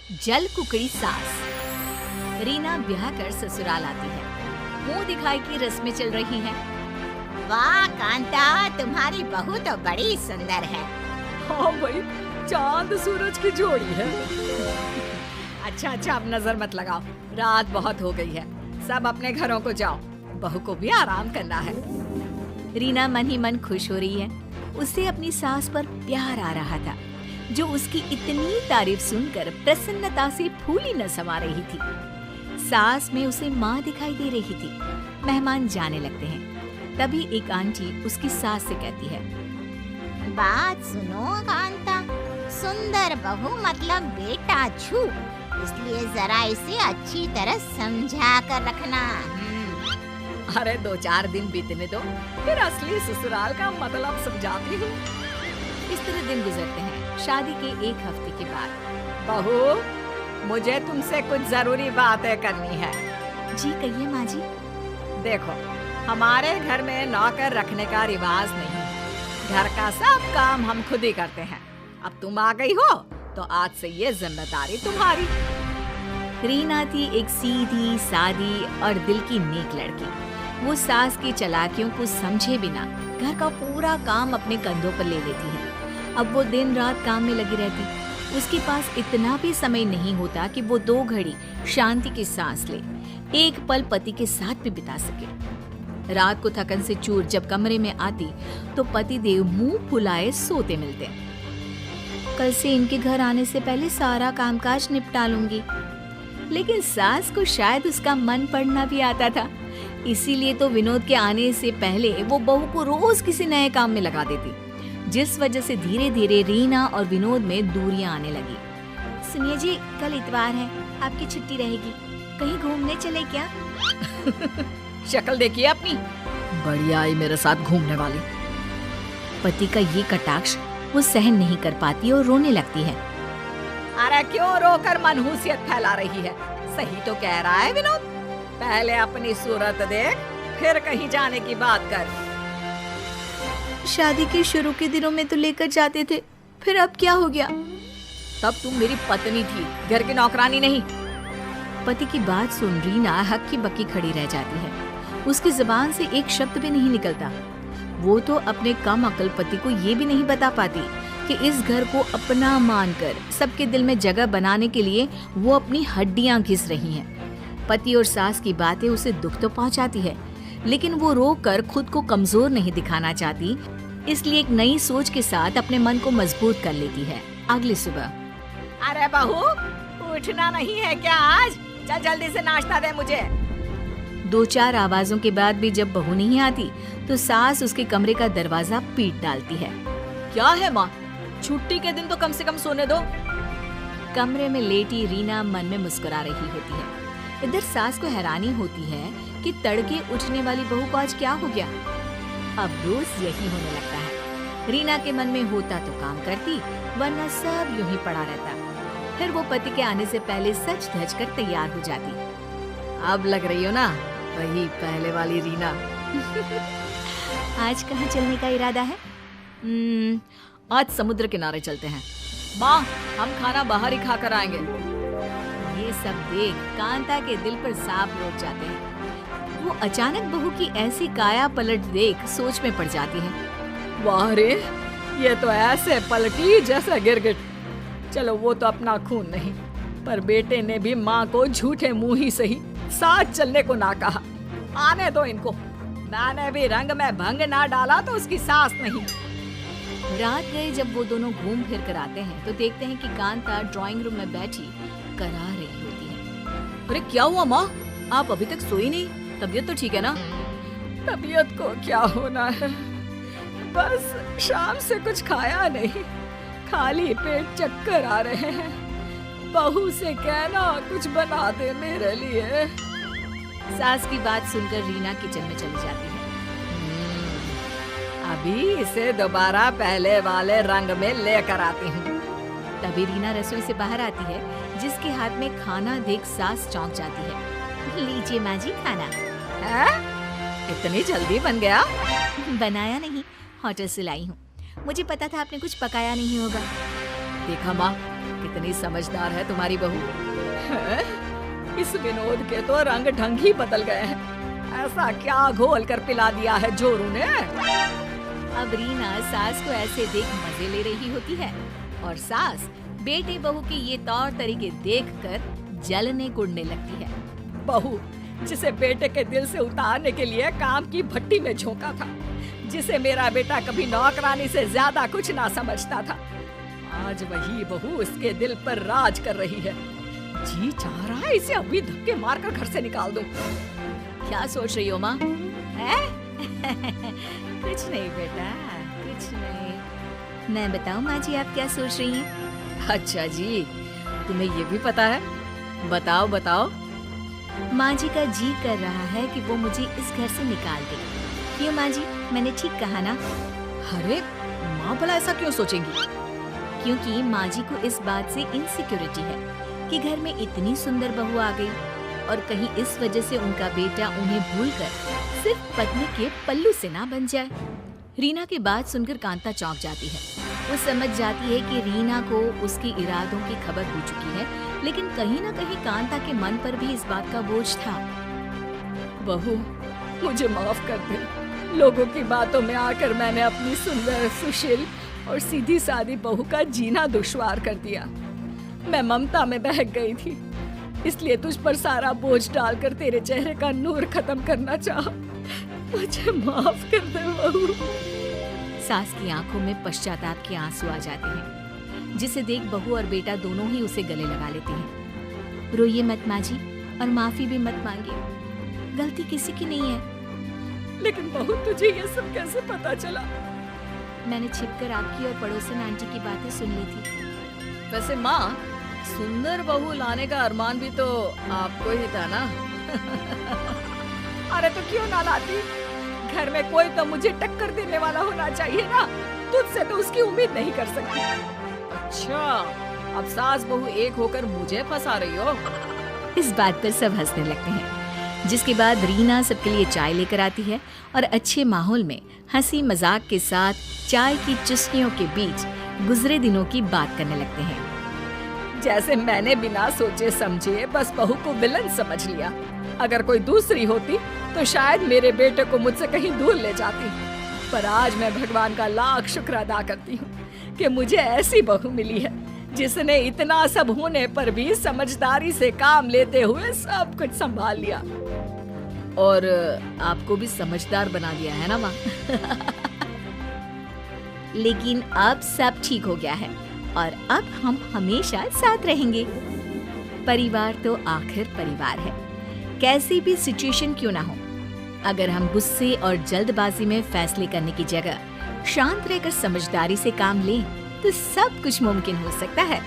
जल कुकड़ी सास। रीना ब्याह कर ससुराल आती है। मुंह दिखाई की रस्में चल रही हैं। वाह कांता, तुम्हारी बहू तो बड़ी सुंदर है। हाँ भाई, चांद सूरज की जोड़ी है। अच्छा अब नजर मत लगाओ, रात बहुत हो गई है। सब अपने घरों को जाओ, बहू को भी आराम करना है। रीना मन ही मन खुश हो रही है। उसे अपनी सास पर प्यार आ रहा था, जो उसकी इतनी तारीफ सुनकर प्रसन्नता से फूली न समा रही थी। सास में उसे माँ दिखाई दे रही थी। मेहमान जाने लगते हैं। तभी एक आंटी उसकी सास से कहती है, बात सुनो कांता, सुंदर बहू मतलब बेटा छू, इसलिए जरा इसे अच्छी तरह समझा कर रखना। अरे 2-4 दिन बीतने दो, फिर असली ससुराल का मतलब समझाती हूँ। इस तरह दिन गुजरते हैं। शादी के 1 हफ्ते के बाद, बहू, मुझे तुमसे कुछ जरूरी बातें करनी है। जी कहिए माँ जी। देखो, हमारे घर में नौकर रखने का रिवाज नहीं है। घर का सब काम हम खुद ही करते हैं। अब तुम आ गई हो तो आज से ये जिम्मेदारी तुम्हारी। रीना थी एक सीधी सादी और दिल की नेक लड़की। वो सास की चालाकियों को समझे बिना घर का पूरा काम अपने कंधों पर ले लेती है। अब वो दिन रात काम में लगी रहती। उसके पास इतना भी समय नहीं होता कि वो 2 घड़ी शांति की सांस ले, एक पल पति के साथ भी बिता सके। रात को थकन से चूर जब कमरे में आती तो पति देव मुंह फुलाए सोते मिलते। कल से इनके घर आने से पहले सारा कामकाज निपटा लूंगी। लेकिन सास को शायद उसका मन पड़ना भी आता था। इसीलिए तो विनोद के आने से पहले वो बहू को रोज किसी नए काम में लगा देती, जिस वजह से धीरे धीरे रीना और विनोद में दूरियां आने लगी। सुनिए जी, कल इतवार है, आपकी छुट्टी रहेगी, कहीं घूमने चले क्या? शक्ल देखिए अपनी, बढ़िया आई मेरे साथ घूमने वाली। पति का ये कटाक्ष वो सहन नहीं कर पाती और रोने लगती है। अरे क्यों रोकर मनहूसियत फैला रही है? सही तो कह रहा है विनोद, पहले अपनी सूरत देख, फिर कहीं जाने की बात कर। शादी के शुरू के दिनों में तो लेकर जाते थे, फिर अब क्या हो गया? तब तुम मेरी पत्नी थी, घर की नौकरानी नहीं। पति की बात सुन रीना हक्की बक्की खड़ी रह जाती है। उसकी जुबान से एक शब्द भी नहीं निकलता। वो तो अपने कम अकल पति को ये भी नहीं बता पाती कि इस घर को अपना मानकर सबके दिल में जगह बनाने के लिए वो अपनी हड्डियां घिस रही हैं। पति और सास की बातें उसे दुख तो पहुंचाती है, लेकिन वो रोक कर खुद को कमजोर नहीं दिखाना चाहती, इसलिए एक नई सोच के साथ अपने मन को मजबूत कर लेती है। अगली सुबह, अरे बहू, उठना नहीं है क्या आज? चल जल्दी से नाश्ता दे मुझे। 2-4 आवाजों के बाद भी जब बहू नहीं आती तो सास उसके कमरे का दरवाजा पीट डालती है। क्या है माँ, छुट्टी के दिन तो कम से कम सोने दो। कमरे में लेटी रीना मन में मुस्कुरा रही होती है। इधर सास को हैरानी होती है कि तड़के उठने वाली बहू को आज क्या हो गया। अब रोज यही होने लगता है। रीना के मन में होता तो काम करती, वरना सब यूं ही पड़ा रहता। फिर वो पति के आने से पहले सज धज कर तैयार हो जाती। अब लग रही हो ना वही पहले वाली रीना। आज कहाँ चलने का इरादा है? आज समुद्र किनारे चलते हैं। माँ, हम खाना बाहर ही खा कर आएंगे। ये सब देख कांता के दिल पर सांप लौट जाते हैं। वो अचानक बहू की ऐसी काया पलट देख सोच में पड़ जाती है। वाह रे, ये तो ऐसे पलटी जैसे गिरगिट। चलो वो तो अपना खून नहीं, पर बेटे ने भी माँ को झूठे मुंह ही सही साथ चलने को ना कहा। आने दो इनको, मैंने भी रंग में भंग ना डाला तो उसकी सास नहीं। रात गए जब वो दोनों घूम फिर कर आते हैं तो देखते हैं कि कांता ड्राइंग रूम में बैठी करा रही होती है। अरे क्या हुआ माँ, आप अभी तक सोई नहीं? तबीयत तो ठीक है ना? तबीयत को क्या होना है, बस शाम से कुछ खाया नहीं, खाली पेट चक्कर आ रहे हैं। बहू से कहना कुछ बना दे मेरे लिए। सास की बात सुनकर रीना किचन में चली जाती है। अभी इसे दोबारा पहले वाले रंग में लेकर आती हूँ। तभी रीना रसोई से बाहर आती है, जिसके हाथ में खाना देख सास चौंक जाती है। लीजिए माँ जी खाना। है? इतनी जल्दी बन गया? बनाया नहीं, होटल से लाई हूँ। मुझे पता था आपने कुछ पकाया नहीं होगा। देखा माँ, कितनी समझदार है तुम्हारी बहू। हैं? इस विनोद के तो रंग ढंग ही बदल गए हैं। ऐसा क्या घोल कर पिला दिया है जोरू ने? अब रीना सास को ऐसे देख मजे ले रही होती है और सास बेटे बहू के ये तौर तरीके देखकर जलने कुड़ने लगती है। बहू जिसे बेटे के दिल से उतारने के लिए काम की भट्टी में झोंका था, जिसे मेरा बेटा कभी नौकरानी से ज्यादा कुछ ना समझता था, आज वही बहू उसके दिल पर राज कर रही है। जी चाह रहा है इसे अभी धक्के मारकर घर से निकाल दूं। क्या सोच रही हो माँ? कुछ नहीं बेटा, कुछ नहीं। मैं बताऊं माँ जी आप क्या सोच रही हैं? अच्छा जी, तुम्हें ये भी पता है? बताओ बताओ। माँ जी का जी कर रहा है कि वो मुझे इस घर से निकाल दे। क्यों माँ जी, मैंने ठीक कहा ना? अरे माँ भला ऐसा क्यों सोचेंगी? क्योंकि माँ जी को इस बात से इनसिक्योरिटी है कि घर में इतनी सुंदर बहू आ गई और कहीं इस वजह से उनका बेटा उन्हें भूलकर सिर्फ पत्नी के पल्लू से ना बन जाए। रीना की बात सुनकर कांता चौंक जाती है। वो समझ जाती है कि रीना को उसके इरादों की खबर हो चुकी है, लेकिन कहीं ना कहीं कांता के मन पर भी इस बात का बोझ था। बहू मुझे माफ कर दे। लोगों की बातों में आकर मैंने अपनी सुंदर, सुशील और सीधी सादी बहू का जीना दुश्वार कर दिया। मैं ममता में बहक गई थी, इसलिए तुझ पर सारा बोझ डालकर तेरे चेहरे का नूर खत्म करना चाहा। मुझे माफ कर दे बहू। सास की आंखों में पश्चाताप के आंसू आ जाते हैं, जिसे देख बहू और बेटा दोनों ही उसे गले लगा लेते हैं। रोइए मत माँ जी और माफी भी मत मांगिए, गलती किसी की नहीं है। लेकिन बहू तुझे ये सब कैसे पता चला? मैंने छिपकर आपकी और पड़ोसन आंटी की बातें सुन ली थी। वैसे माँ, सुंदर बहू लाने का अरमान भी तो आपको ही था ना? अरे तो क्यों ना लाती? घर में कोई तो मुझे टक्कर देने वाला होना चाहिए ना। तुझसे तो उसकी उम्मीद नहीं कर सकती। अच्छा, अब सास बहू एक होकर मुझे फंसा रही हो? इस बात पर सब हंसने लगते हैं, जिसके बाद रीना सबके लिए चाय लेकर आती है और अच्छे माहौल में हंसी मजाक के साथ चाय की चुस्कियों के बीच गुजरे दिनों की बात करने लगते हैं। जैसे मैंने बिना सोचे समझे बस बहू को विलन समझ लिया। अगर कोई दूसरी होती तो शायद मेरे बेटे को मुझसे कहीं दूर ले जाती, पर आज मैं भगवान का लाख शुक्र अदा करती हूँ कि मुझे ऐसी बहू मिली है जिसने इतना सब होने पर भी समझदारी से काम लेते हुए सब कुछ संभाल लिया। और आपको भी समझदार बना दिया है ना माँ? लेकिन अब सब ठीक हो गया है और अब हम हमेशा साथ रहेंगे। परिवार तो आखिर परिवार है, कैसी भी सिचुएशन क्यों ना हो। अगर हम गुस्से और जल्दबाजी में फैसले करने की जगह शांत रहकर समझदारी से काम लें तो सब कुछ मुमकिन हो सकता है।